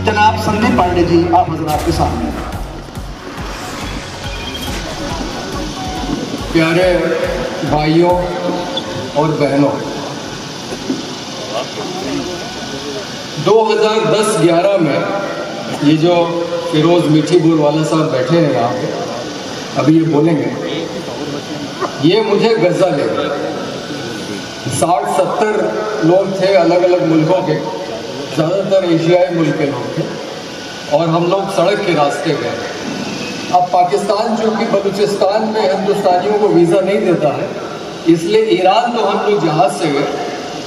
जनाब संदीप पांडे जी आप हजरात के सामने। प्यारे भाइयों और बहनों, 2010-11 में ये जो फिरोज मीठी बोल वाला साहब बैठे हैं यहाँ पे, अभी ये बोलेंगे, ये मुझे गजा ले गए। 60-70 लोग थे अलग अलग मुल्कों के, ज़्यादातर एशियाई मुल्क के लोग थे, और हम लोग सड़क के रास्ते गए। अब पाकिस्तान जो कि बलूचिस्तान में हिंदुस्तानियों को वीज़ा नहीं देता है, इसलिए ईरान तो हम लोग जहाज़ से गए,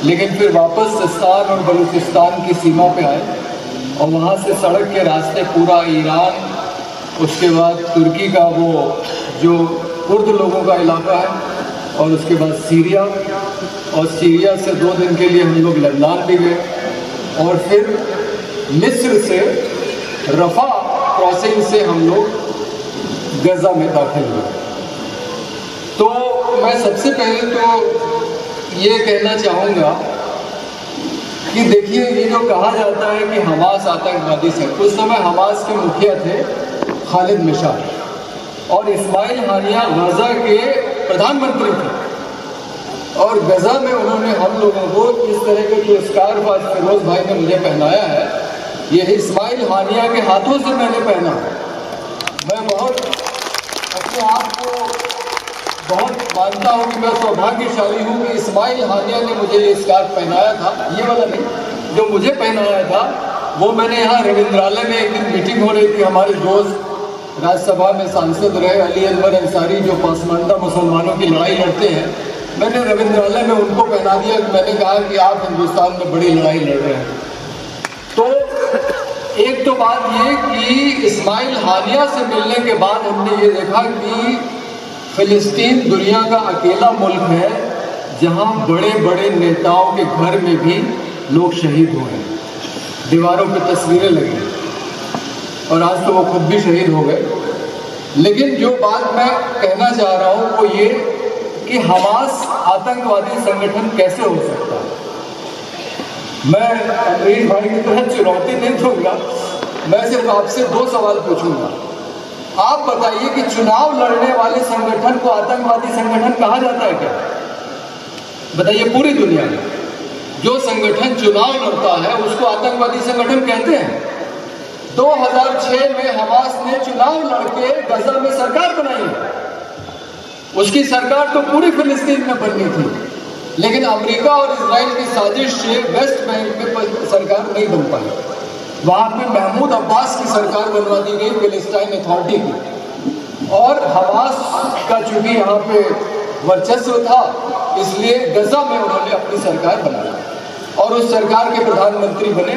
लेकिन फिर वापस सिस्तान और बलूचिस्तान की सीमा पे आए और वहाँ से सड़क के रास्ते पूरा ईरान, उसके बाद तुर्की का वो जो कुर्द लोगों का इलाका है, और उसके बाद सीरिया, और सीरिया से 2 दिन के लिए हम लोग लबनान भी गए, और फिर मिस्र से रफ़ा क्रॉसिंग से हम लोग गजा में दाखिल हुए। तो मैं सबसे पहले तो ये कहना चाहूँगा कि देखिए, ये जो कहा जाता है कि हमास आतंकवादी से, उस समय हमास के मुखिया थे खालिद मिशाल, और इस्माइल हानिया गजा के प्रधानमंत्री थे, और गजा में उन्होंने हम लोगों को इस तरह के जो स्कार्फ आज फिरोज भाई ने मुझे पहनाया है, ये इस्माइल हानिया के हाथों से मैंने पहना। मैं बहुत अपने आप को बहुत मानता हूँ कि मैं सौभाग्यशाली हूँ कि इस्माइल हानिया ने मुझे ये स्कार्फ पहनाया था। ये वाला नहीं, जो मुझे पहनाया था वो मैंने यहाँ रविंद्रालय में एक दिन मीटिंग हो रही थी, हमारे दोस्त राज्यसभा में सांसद रहे अली अनवर अंसारी, जो पसमानदा मुसलमानों की लड़ाई लड़ते हैं, मैंने रविंद्रालय में उनको पहना दिया। मैंने कहा कि आप हिंदुस्तान में बड़ी लड़ाई लड़ रहे हैं। तो एक तो बात ये कि इस्माइल हानिया से मिलने के बाद हमने ये देखा कि फिलिस्तीन दुनिया का अकेला मुल्क है जहां बड़े बड़े नेताओं के घर में भी लोग शहीद हुए हैं, दीवारों पर तस्वीरें लगी, और आज तो वो खुद भी शहीद हो गए। लेकिन जो बात मैं कहना चाह रहा हूँ वो ये कि हमास आतंकवादी संगठन कैसे हो सकता है। मैं अमरीश भाई की तरह चुनौती नहीं दूंगा, मैं सिर्फ आपसे 2 सवाल पूछूंगा। आप बताइए कि चुनाव लड़ने वाले संगठन को आतंकवादी संगठन कहा जाता है क्या? बताइए, पूरी दुनिया में जो संगठन चुनाव लड़ता है उसको आतंकवादी संगठन कहते हैं। 2006 में हमास ने चुनाव लड़के गजा में सरकार बनाई है। उसकी सरकार तो पूरी फिलिस्तीन में बननी थी, लेकिन अमेरिका और इजराइल की साजिश से वेस्ट बैंक में सरकार नहीं बन पाई। वहाँ पे महमूद अब्बास की सरकार बनवा दी गई, पैलेस्टाइन अथॉरिटी की, और हमास का चूंकि यहाँ पे वर्चस्व था, इसलिए गजा में उन्होंने अपनी सरकार बनाई, और उस सरकार के प्रधानमंत्री बने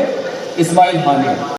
इस्माइल हानिया।